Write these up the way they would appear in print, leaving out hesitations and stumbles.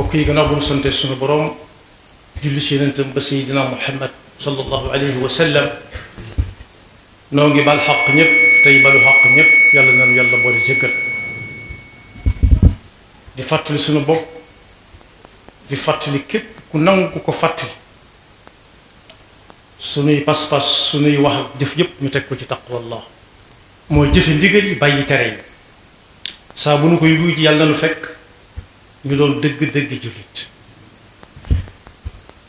mbokk yi gannaaw bu ñu sante suñu borom julli ci yonentam ba Seydina Muhammad sallallahu alayhi wa sallam noo ngi bal xaq ñëpp tey balu xaq ñëpp yàlla nañu yàlla boole jëkkal di fàttali suñu bopp di fàttali képp ku nangu ko fàttali suñuy pas-pas suñuy wax ak jëf yëpp ñu teg ko ci taqwallah mooy jëfe ndigal yi bàyyi tere yi saa bu nu koy wuy ji yàlla na nu fekk ñu doon dëgg-dëgg jullit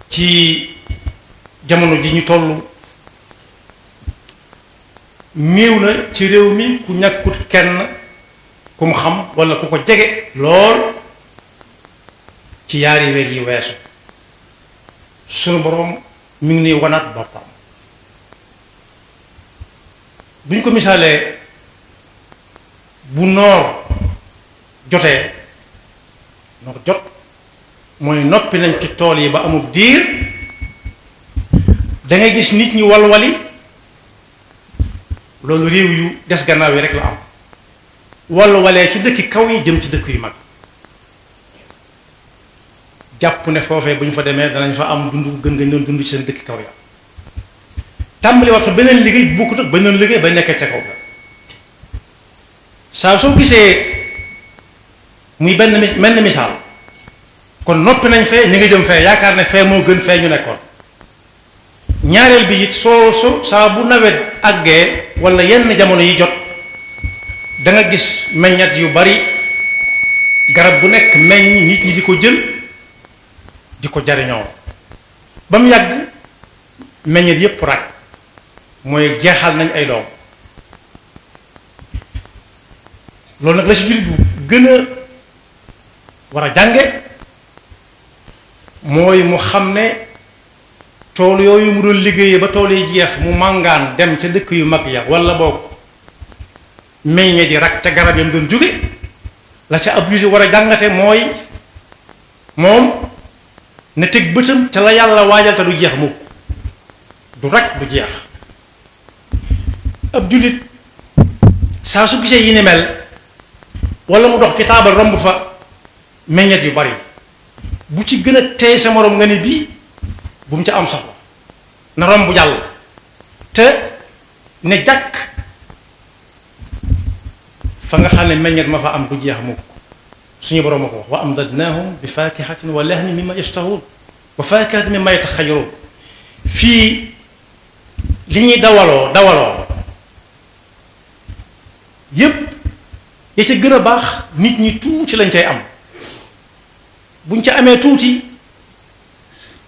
ci jamono ji ñu toll néew na ci réew mi ku ñàkkut kenn ku mu xam walla ku ko jege lool ci yaari weer yi weesu sunu boroom mi ngi nii wanaat boppam buñ ko misaalee bu noor jotee noor jot mooy noppi nañ ci tool yi ba amul diir da ngay gis nit ñi walwali loolu réew yu des gannaaw yi rek la am walwalee ci dëkki kaw yi jëm ci dëkk yu mag jàpp ne foofee bu ñu fa demee danañ fa am dund gën nga doon dund ci seen dëkki kaw ya tàmbali wax fa beneen liggéey bu bokkut ak beneen liggéey ba nekkee ca kaw ga saa soo gisee muy mel misaal kon noppi nañ fee ñu ngi jëm fee yaakaar ne fee moo gën fee ñu nekkoon ñaareel bi it soo saa bu nawet àggee walla yenn jamono yi jot da nga gis meññat yu bari garab bu nekk meññ nit ñi di ko jël di ko jariñoo ba mu yàgg meññat yépp rak mooy jeexal nañ ay doom loolu nag la ci jullit bu gën a war a jànge mooy mu xam ne tool yooyu mu doon liggéeyee ba tool yi jeex mu màngaan dem ca dëkk yu mag ya walla boog meññe di rak ca garab yam doon jóge la ca ab jullit war a jàngate mooy moom na teg bëtam ca la yàlla waajal te du jeex mukk du rak du jeex ab jullit saa su gisee yi ni mel walla mu dox ci taabal romb fa meññet yu bari bu ci gën a teey sa moroom nga ni bii bu mu ca am soxla na romb jàll te ne jàkk fa nga xam ne meññet ma fa am du jeex mukk suñu boroom a ko wax wa amdadnaahum bi faakihatin wa lahmin mimma yashtahuun wa faakihatin mimma yataxayyaruun fii li ñuy dawaloo yépp ya ca gën a baax nit ñi tuuti lañ cay am buñ ca amee tuuti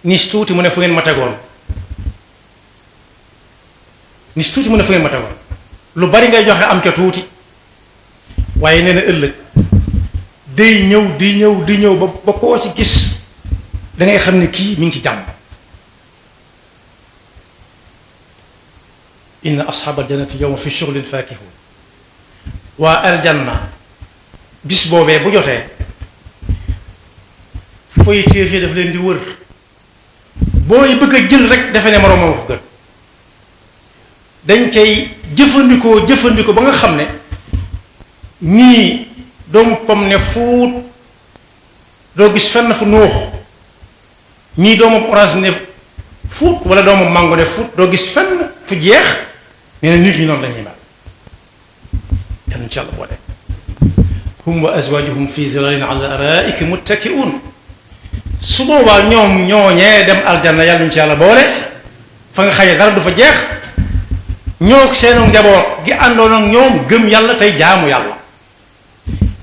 nis tuuti mu ne fu ngeen ma tegoon nis tuuti mu ne fu ngeen ma tegoon lu bari ngay joxe am ca tuuti waaye nee na ëllëg day ñëw ba koo ci gis da ngay xam ne kii mi ngi ci jàmm inna ashaabal jannati yawma fi shughulin faakihun waa aljanna bis boobee bu jotee fooy téefee daf leen di wër booy bëgg a jël rek defe ne moroomam wax gën dañ cay jëfandikoo ba nga xam ne nii doomu pom ne fuut doo gis fenn fu nuux ñii doomu orange ne fuut walla doomu mango ne fuut doo gis fenn fu jeex nee na nit ñi noonu lañuy mel yàlla insha Allah boole hum wa azwajuhum fi zilalin ala araiki muttaki'un su boobaa ñoom ñooñee dem aljanna yàlla ñu ci yàlla boole fa nga xaye dara du fa jeex ñoo seenu njaboot gi àndoon ak ñoom gëm yàlla tey jaamu yàlla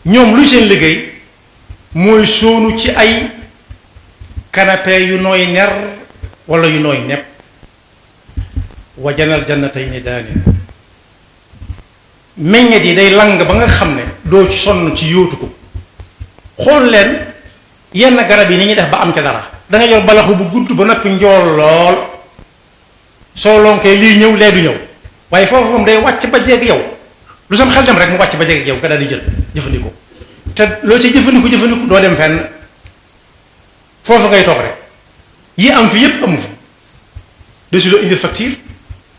ñoom lu seen liggéey mooy sóonu ci ay canapé yu nooy ner wala yu nooy nepp wa janal jannatayni daanin meññet yi day lang ba nga xam ne doo ci sonn ci yóotu ko xool leen yenn garab yi ni ñuy def ba am ca dara danga yor balaxu bu gudd ba noppi njool lool soo lonkee lii ñëw lee du ñëw waaye foofu moom day wàcc ba jeeg yow lu sam xel dem rek mu wàcc ba jeeg yow nga daal di jël jëfandikoo te loo ci jëfandiku doo dem fenn foofu ngay toog rek yi am fi yépp amu fi desu la indil facture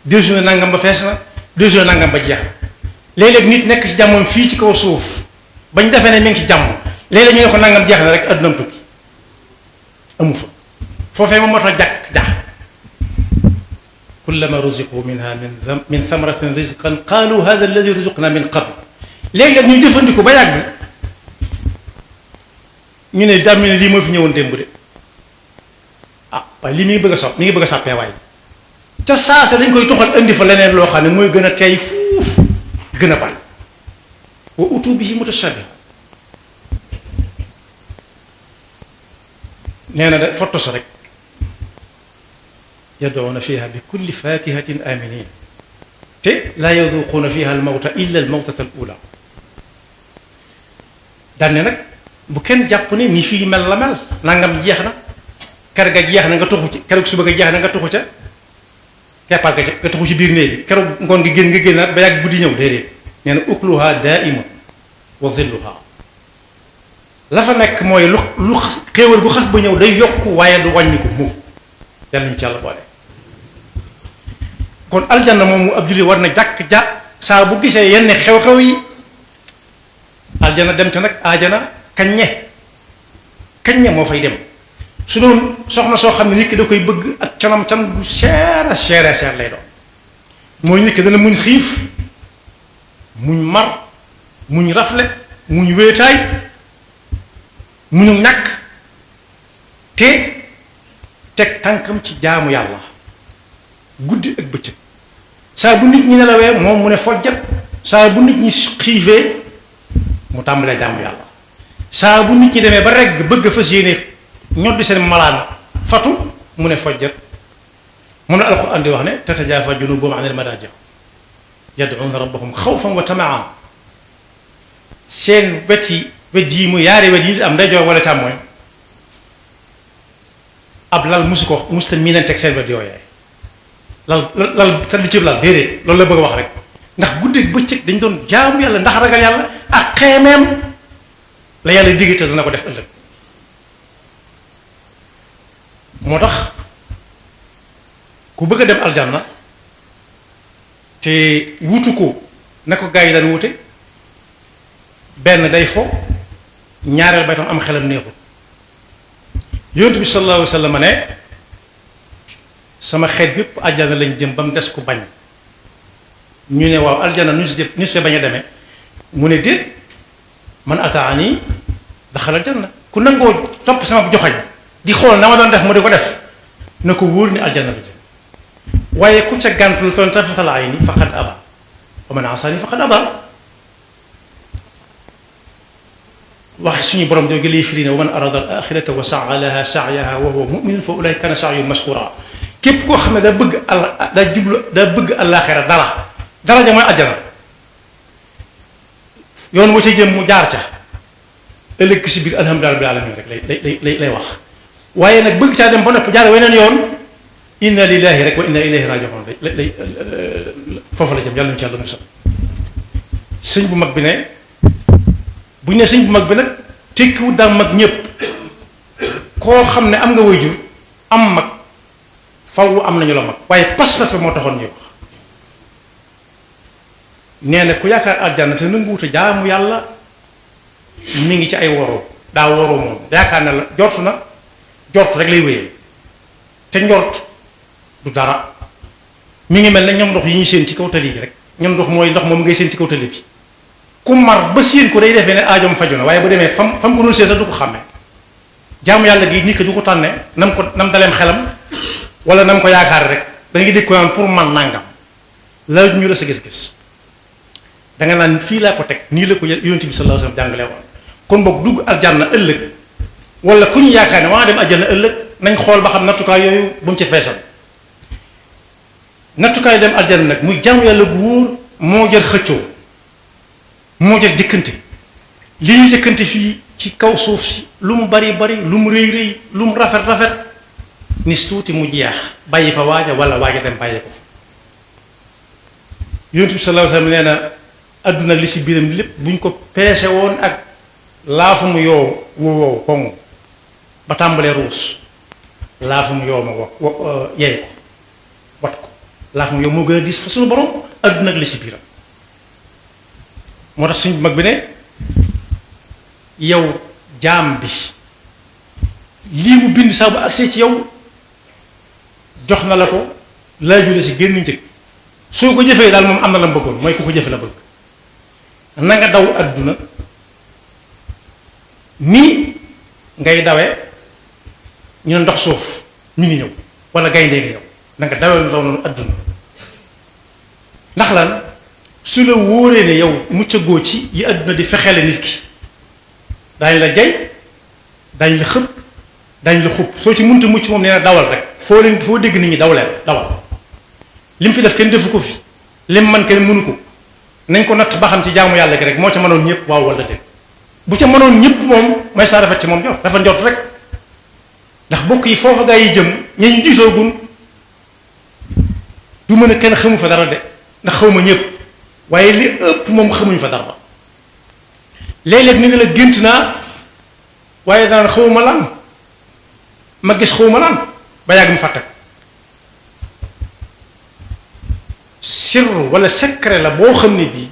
desu la nangam ba fees na desu la nangam ba jeex léeg-léeg nit nekk ci jàmmam fii ci kaw suuf bañ defee ne mi ngi ci jàmm léeg-léeg ñu ne ko nangam jeex na rek addunaam tukki amu fa foofee moom moo tax jàkk kullama ruziqu minha min thamaratin rizqan qalu hada alladi ruziqna min qabl léegi-léeg ñuy jëfandiku ba yàgg ñu ne daa mel ne lii moo fi ñëwoon démb de ah waaye lii mi ngi bëgg a sopp mi ngi bëgg a sàppee waaye ca saasa dañ koy toxal indi fa leneen loo xam ne mooy gën a teey fuuf gën a bari wa utu bihi mutashabih nee na da fotto sa rek yad'una fiha bi kulli fakihatin aminin te laa yaduquuna fiha almawta illa almawtata al ula daan ne nag bu kenn jàpp ne ni fii mel la mel nangam jeex na ker ga jeex na nga tuxu ci keroog suba ga jeex na nga tuxu ca keppaat ga ca nga tuxu ci biir néeg bi keroog ngoon nga génnaat ba yàgg guddi ñëw déedéet nee na ukluha daimun wa zilluha la fa nekk mooy lu xéewal bu xas ba ñëw day yokk waaye du wàññi ko mu yàlla ñu ci yàlla boole kon aljanna moom mu ab julli war na jàkk saa bu gisee yenn xew-xew yi aljanna dem ca nag aajana kaññe moo fay dem su doon soxna soo xam ne nit ki da koy bëgg ak canam bu cher lay doon mooy nit ki dana muñ xiif muñ mar muñ rafle muñ wéetaay muñu ñàkk te teg tànkam ci jaamu yàlla guddi ak bëccëg saa bu nit ñi nelawee moom mu ne fojjat saa bu nit ñi xiifee mu tàmbalee jaamu yàlla saa bu nit ñi demee ba regg bëgg fas yéene ñoddi seen malaan fatu mu ne fojjat moom la alxuraan di wax ne tatajaafa junubuhum anil madaaji yad'uuna rabbahum xawfan wa tamaan seen wet yi mu yaari wet yi am ndeyjoor wala càmmooñ ab lal musu ta miinanteeg seen wet yooyee lal tëdd ci lal déedéet loolu la bëgg a wax rek ndax guddeeg bëccëg dañ doon jaamu yàlla ndax ragal yàlla ak xeemeem la yàlla digg te dana ko def ëllëg moo tax ku bëgg a dem aljanna te wutu ko na ko gaa yi daan wute benn day fo ñaareel bay tam am xelam neexul yonent bi sallallahu alayhi wa sallam ne sama xeet yépp aljana lañ jëm ba mu des ku bañ ñu ne waaw aljana nu si bañ a demee mu ne déet man ataani daxal aljanna ku nangoo topp sama joxañ di xool na ma doon def mu di ko def na ko wóor ni aljana la jëm waaye ku ca gàntul toon tafatal ayni faqad aba wa man asani faqad aba wax suñu borom doo gëlee firi ne wa man arada al axirata wa saa laha saayaha wa huwa muminun fa ulay kana saayu maskura képp koo xam ne daa bëgg daa bëgg àllaaxira dara ja mooy àjjana yoon wa ca jëm mu jaar ca ëllëg si biir alhamdulilah rabbil alamin rek lay wax waaye nag bëgg caa dem ba noppi jaar weneen yoon inna lillahi rek wa inna ilayhi rajiun lay foofu la jëm yàlla ñu ci yàlla musal sëñ bu mag bi ne bu ñu ne sëñ bu mag bi nag tekkiwut daal mag ñëpp koo xam ne am nga waajur am mag faw am nañu la mag waaye pas-pas ba moo taxoon ñuy wax nee na ku yaakaar aljanna te nangu wute jaamu yàlla mi ngi ci ay woroo daa woroo moom yaakaar na la jort rek lay wéyee te njort du dara mi ngi mel ne ñoom ndox yi ñuy séen ci kaw tali bi rek ñoom ndox mooy ndox moom ngay séen ci kaw tali bi ku mar ba séen ko day defee ne aajoom faju na waaye bu demee fam ko doon séen sax du ko xàmmee jaamu yàlla gi nit ko du ko tànne nam daleem xelam wala nam ko yaakaar rek da nga dégg ko naan pour man nangam laaj ñu la sa gis-gis da nga naan fii laa ko teg nii la ko yonent bi sallallahu alayhi wasallam jàngale woon kon boog dugg aljanna ëllëg wala ku ñu yaakaar ne waa dem aljanna ëllëg nañ xool ba xam nattukaay yooyu bu mu ci feesal nattukaay dem aljanna nag muy jaamu yàlla gu wóor moo jar xëccoo moo jar jëkkante li ñu jëkkante fii ci kaw suuf si lu mu bari lu mu rëy lu mu rafet nis tuuti mu jeex bàyyi fa waaja wala waaja dem bàyyi ko yonent bi sallallahu alayhi wasallam nee na adduna li si biiram lépp buñ ko peese woon ak laafu mu yow wow koŋ ba tàmbalee ruus laafu mu yow ma yey ko wat ko laafu mu yow moo gën a diis fa suñu borom adduna ak li si biiram moo tax suñ mag bi ne yow jaam bi lii mu bind saa bu agsee ci yow jox na la ko laaju la si génn njëg soo ko jëfee daal moom am na la bëggoon mooy ku ko jëfe la bëgg na nga daw adduna ni ngay dawee ñu ne ndox suuf ñu ngi ñëw wala gayndee nga ñëw na nga dawee lu daw noonu adduna ndax lan su la wóoree ne yow mucc góo ci yi adduna di fexeele nit ki daañu la jay daañu la xëpp daañu la xub soo ci munta mucc moom nee na dawal rek foo dégg nit ñi daw leen dawal lim fi def kenn defu ko fi lim man kenn mënu ko nañ ko natt ba xam ci jaamu yàlla gi rek moo ca mënoon ñëpp waaw wala déet bu ca mënoon ñëpp moom may saa rafet ci moom jot dafa njort rek ndax bokk yi foofa gaa yi jëm ña ñu jiitoogun du mën a kenn xamu fa dara de ndax xaw ma ñëpp waaye li ëpp moom xamuñ fa dara léeg-léeg ni ne la gént naa waaye danaan xawma lan ma gis xawma lan ba yàgg mu fàtte sirru wala secret la boo xam ne bii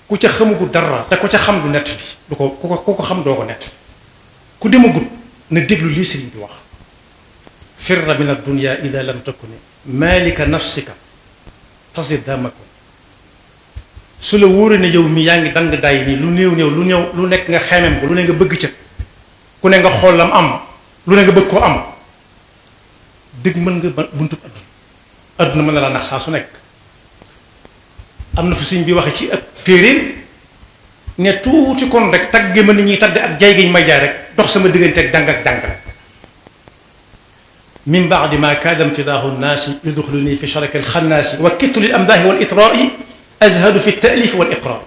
ku ca xamugu dara te ku ca xam du nett bi du ko ku ko xam doo ko nett ku demagut na déglu lii sëriñ bi wax firra min addunia ida lam takuni malika nafsika tasir damakon su la wóoree ne yow mi yaa ngi dang day nii lu néew néew lu nekk nga xemem ko lu ne nga bëgg ca ku ne nga xool lam am lu ne nga bëgg koo am dëgg mën nga buntub adduna mën na la nax saa su nekk am na fu sëñ bi waxe ci ak téeréen ne tuuti kon rek tagge ma nit ñuy tagg ak jaay gi ñu may jaay rek dox sama diggante ak jàng ak jàngale min baadi ma kaada imtidaahu nnaasi yudxiluni fi sharaki alxannaasi wa kittu lil amdaahi wal itraai azhadu fi taalif wal iqraa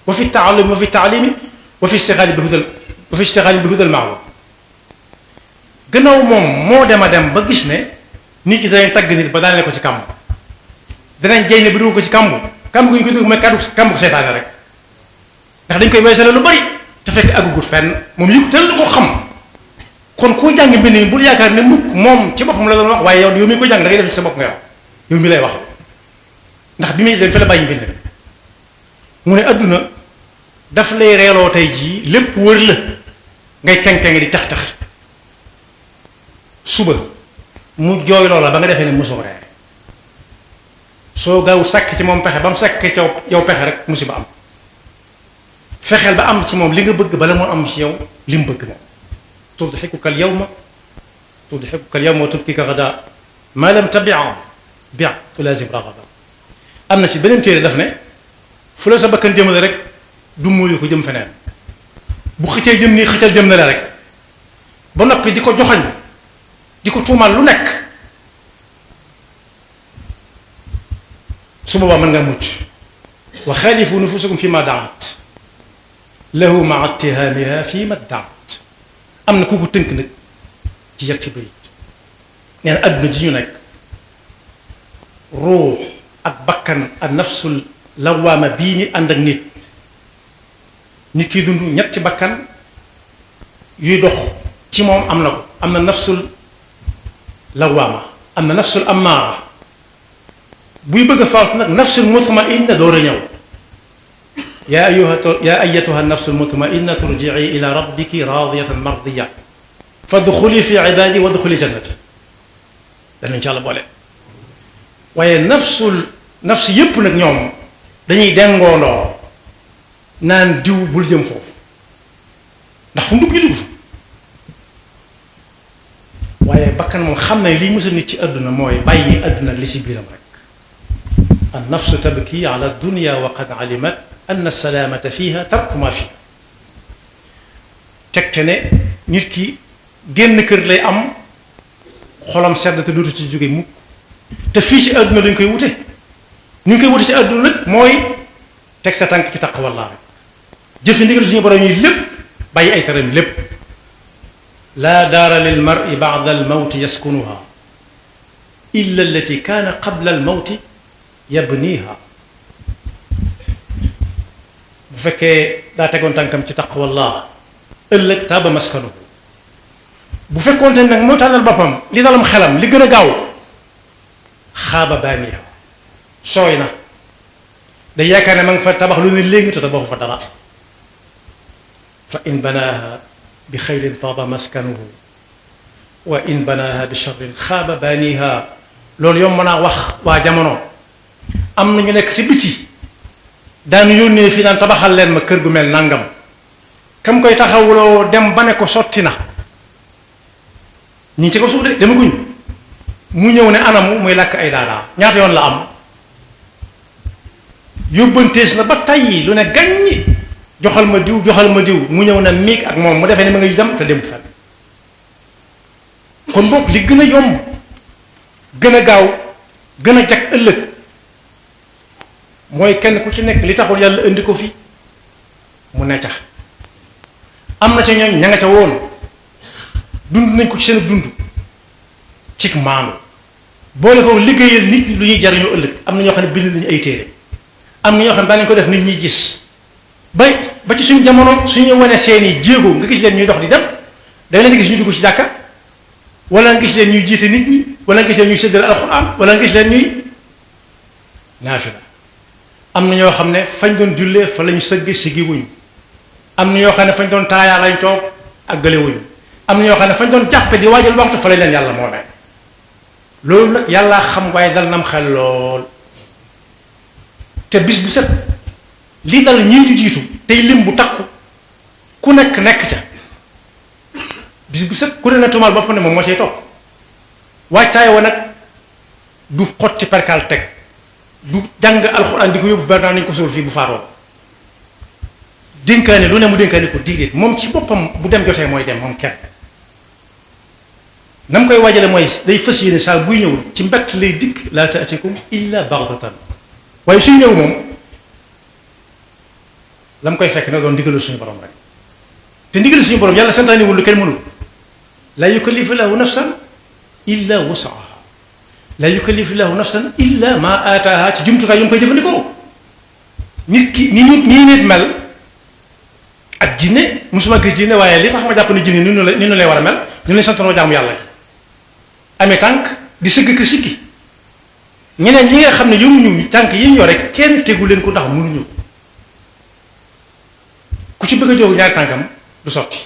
wa fi taalumi wa fi taalimi wa fi istixaali bi hudal maalum gannaaw moom moo dem a dem ba gis ne nit ñi danañ tagg nit ba daaneel ko ci kàmb danañ jey ne ba dugg ko ci kàmb kàmb gi ñu ko dugg mooy kàmb seetaane rek ndax dañ koy weesale lu bari te fekk àggugut fenn moom li ko teel ko xam kon koo jàng mbind mi bul yaakaar ne mukk moom ci boppam la doon wax waaye yow mi ko jàng da ngay def ci sa bopp nga wax yow mi lay wax ndax bi muy dem fa la bàyyi mbind mi mu ne adduna daf lay reeloo tey jii lépp wër la ngay keng-keng di tax-tax suba mu jooy loola ba nga defee ne mosoo reer soo gaaw sàkk ci moom pexe ba mu sàkk ci yow pexe rek musiba am fexeel ba am ci moom li nga bëgg bala moo am ci yow li mu bëgg moom tudxikuka alyawma wa tubkika gada ma lam tabia bia tulazim ragada am na ci beneen téere daf ne fu la sa bakkan jëmale rek du muuyu ko jëm feneen bu xëccee jëm nii xëccal jëm na la rek ba noppi di ko joxañ di ko tuumaal lu nekk su boobaa mën nga mucc wa xaalifu nufusakum fi ma daat lahu maa ittihaamiha fi ma daat am na ku ko tënk nag ci yetti bayit nee na adduna ji ñu nekk ruux ak bakkan ak nafsul lawaama bii ni ànd ak nit kiy dund ñetti bakkan yuy dox ci moom am na ko am na nafsul lawaama am na nafsul ammaara buy bëgg a faatu nag nafsul mutmainna door a ñëw yaa ayyatuha nafsul mutmainna turjii ila rabbiki raadiyatan mardiya fadxuli fi ibaadi wadxuli jannati danañ ci Yàlla boole waaye nafs yépp nag ñoom dañuy dengoondoo naan diw bul jëm foofu ndax fu mu dugg ñu dugg fa waaye bakkan moom xam ne liy mësa nit ci àdduna mooy bàyyi àdduna li ci biiram rek an nafsu tabki ala dunya wa qad alimat anna salaamata fiha tarku ma fiha tegte ne nit ki génn kër lay am xolam sedd te dootu ci jóge mukk te fii ci àdduna lañ koy wute ñu ngi koy wute ci àdduna nag mooy teg sa tànk ci taqwallaa rek jëfe ndigal suñu borom yi lépp bàyyi ay teram lépp laa daara lil mar'i ba'da al mawti yaskunuha illa allati kaana qabla al mawti yabniha bu fekkee daa tegoon tànkam ci taqwallaa ëllëg taaba maskanuhu bu fekkoonte nag moo tànnal boppam li dalam xelam li gën a gaaw xaaba baaniya sooy na day yaakaar ne ma nga fa tabax lu ne léegi te tabaxu fa dara fa in banaaha bi xayrin taaba maskanuhu wa in banaaha bi charrin xaaba baaniha loolu yomb naa wax waa jamono am na ñu nekk ci biti daan yónnee fii naan tabaxal leen ma kër gu mel nangam kam koy taxawuloo dem ba ne ko sotti na ñi ci ko suuf de demaguñ mu ñëw ne anamu muy làkk ay daadaa ñaata yoon la am yóbbantees na ba tàyyi lu ne gàññi joxal ma diw mu ñëw na miig ak moom mu defee ne ma nga dem te dem fenn kon boog li gën a yomb gën a gaaw gën a jag ëllëg mooy kenn ku ci nekk li taxul yàlla indi ko fi mu ne ca am na ca ñooñ ña nga ca woon dund nañ ko ci seen dund ci maanu boole ko liggéeyal nit ñi lu ñuy jariñoo ëllëg am na ñoo xam ne bind nañu ay téere am na ñoo xam ne daan nañ ko def nit ñi gis ba ci suñu jamono suñu wane seeni jéego nga gis leen ñuy dox di dem da leen gis ñu dugg ci jàkka wala nga gis leen ñuy jiite nit ñi wala nga gis leen ñuy séddale alxuraan wala nga gis leen ñuy naafila am na ñoo xam ne fañ doon jullee fa lañu sëgg sigi wuñu am na ñoo xam ne fañ doon taayaa lañ toog ak gële wuñu am na ñoo xam ne fañ doon jàppe di waajal waxtu fa lañ leen yàlla moo ne loolu nag yàllaa xam waaye dal nam xel lool te bis bu set li dal ñii ñu jiitu tey lim bu takku ku nekk ca bis bu set ku ne na tumaal bopp ne moom moo cay toog waajtaay wa nag du xotti perkal teg du jàng alxuraan di ko yóbbu ba nañ ko suul fii bu faatoo dénkaane lu ne mu dénkaane ko déedéet moom ci boppam bu dem jotee mooy dem moom kenn na mu koy waajale mooy day fas yéene saa buy ñëw ci mbett lay dikk laa taatikum illa baghtatan waaye suy ñëw moom la mu koy fekk na doon ndigalu suñu borom rek te ndigalu suñu borom yàlla santaaniwul lu kenn mënul laa yukallifu llaahu nafsan illa wusaha laa yukallifu llaahu nafsan illa ma aataaha ci jumtukaay yu mu koy jëfandikoo nit ki ni nit mel ak jinne musuma gis jinne waaye li tax ma jàpp ne jinne ni nu lay war a mel ñu leen santanoo jaamu yàlla gi amee tànk di sëgg ka sikki ñeneen ñi nga xam ne yoruñu tànk yi ñu yore kenn tegu leen ko ndax mënuñu ku ci bëgg a jóg ñaari tànkam du sotti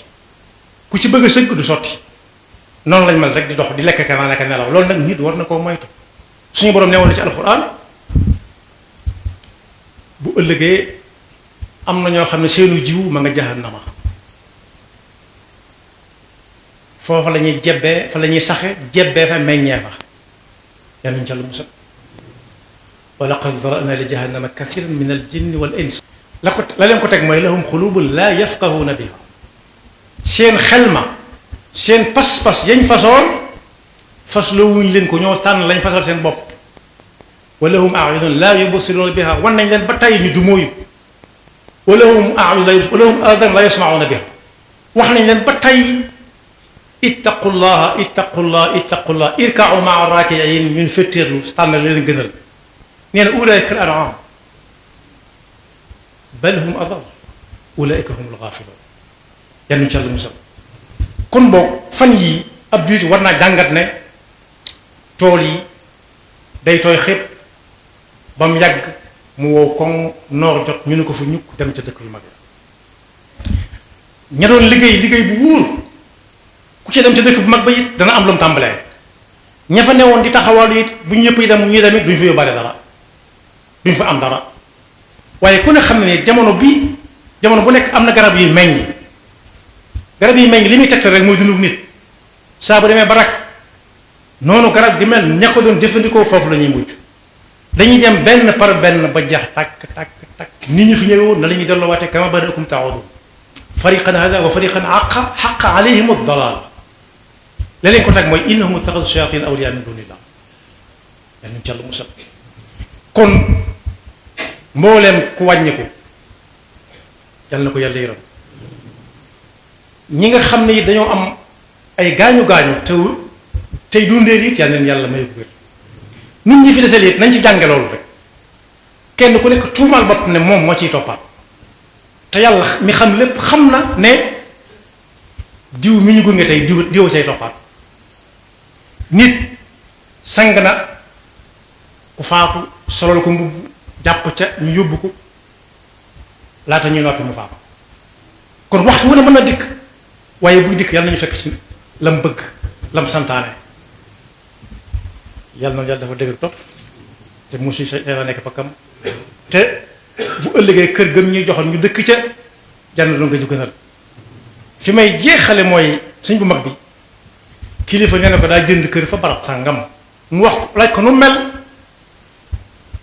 ku ci bëgg a sëgg du sotti noonu lañ mel rek di dox di lekk ka naan ak nelaw loolu nag nit war na koo moytu suñu borom newoon na ci alxuraan bu ëllëgee am na ñoo xam ne seenu jiwu ma nga jahannama foofa la ñuy jebbee fa la ñuy saxe jebbee fa meññee fa yàlla ñu ca lu musal wa laqad zara'na li jahannama kathiran min al jinni wal ins la leen ko teg mooy lahum xulubun laa yafqahuuna biha seen xel ma seen pas-pas yañ façon faslowuñ leen ko ñoo tànn lañ fasal seen bopp wa lahum a'yunun laa yubsiruuna biha wan nañ leen ba tey ñu dumóoyu wa lahum aadan laa yasma'uuna biha wax nañ leen ba tey ittaqullaha irka'u ma'a raaki'iin ñun fetteerlu tànn leen gënal nee na ulaa'ika al-an'aam bal hum adall ulaa'ika humul gaafiluun yal nañu ci Yàlla musal kon boog fan yii ab jullit war naa jàngat ne tool yi day tooy xepp ba mu yàgg mu wow koŋ noor jot ñu ne ko fa ñukk dem ca dëkk yu mag ña doon liggéey bu wóor ku ci dem ca dëkk bu mag ba it dana am lu mu tàmbalee ña fa newoon di taxawaalu it bu ñu ñëpp yi dem ñuy dem it duñ fa yóbbaale dara duñ fa am dara waaye ku ne xam ne ne jamono bu nekk am na garab yi meññ li muy tegtal rek mooy dundu nit saa bu demee ba rak noonu garab gi mel ña ko doon jëfandikoo foofu la ñuy mujj dañuy dem benn par benn ba jeex takk nit ñi fi ñëwee woon na la ñuy delloowaatee kama bada'akum ta'uudun fariqan haadaa wa fariqan haqqa alayhim ad-dalaal la leen ko teg mooy innahum ittaxazu shayaatiin awliyaa min duunillah yal nañu ci Yàlla musal kon mbooleem ku wàññiku yal na ko yàlla yërëm ñi nga xam ne dañoo am ay gaañu tey dundee it yal na leen yàlla may ko wér nit ñi fi desal it nañ ci jànge loolu rek kenn ku nekk tuumaal bopp ne moom moo ciy toppaat te yàlla mi xam lépp xam na ne diw mi ñu gunge tey diw say toppaat nit sang na ku faatu solol ko mbubb jàpp ca ñu yóbbu ko laata ñuy noppi mu faatu kon waxtu wu ne mën na dikk waaye buy dikk yàlla nañu fekk ci lam bëgg lam santaane yàlla na yàlla dafa dëgg topp te musu la nekk pakkam te bu ëllëgee kër gëm ñuy joxoon ñu dëkk ca jànn doon nga ñu gënal fi may jeexale mooy sëñ bu mag bi kilifa nee na ko daa jënd kër fa barab sàngam mu wax ko laaj ko nu mel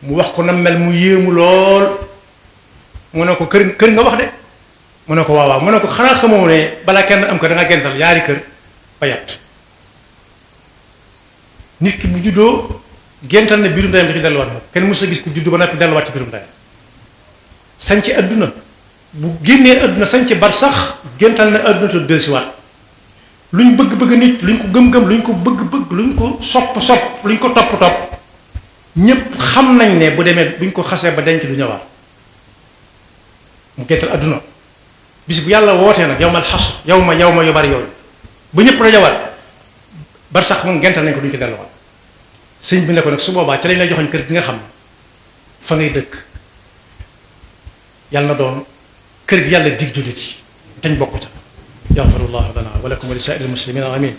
mu wax ko na mel mu yéemu lool mu ne ko kër nga wax de mu ne ko waaw waaw mu ne ko xanaa xamoo ne balaa kenn am ko da nga gental yaari kër ba yatt nit ki bu juddoo gental ne biirum ndeyam da ci delluwaat moom kenn mës a gis ku juddu ba noppi delluwaat ci biirum ndeyam sañ ci adduna bu génnee adduna sañ ci bar sax gental ne adduna te dellusiwaat luñ bëgg-bëgg nit luñ ko gëm-gëm luñ ko bëgg-bëgg luñ ko sopp-sopp luñ ko topp-topp ñépp xam nañ ne bu demee buñ ko xasee ba denc du ñëwaat mu gental adduna bis bu yàlla wootee nag yow mal xas yow ma yu bari yooyu ba ñëpp dajawaat bar sax moom gental nañ ko duñ ko delluwaat sëñ bi ne ko nag su boobaa ca lañ lay joxoñ kër gi nga xam ne fa ngay dëkk yàlla na doon kër gi yàlla dig jullit yi dañ bokk ca yaxfirullahu lana wa lakum wa li saa'iril muslimina amin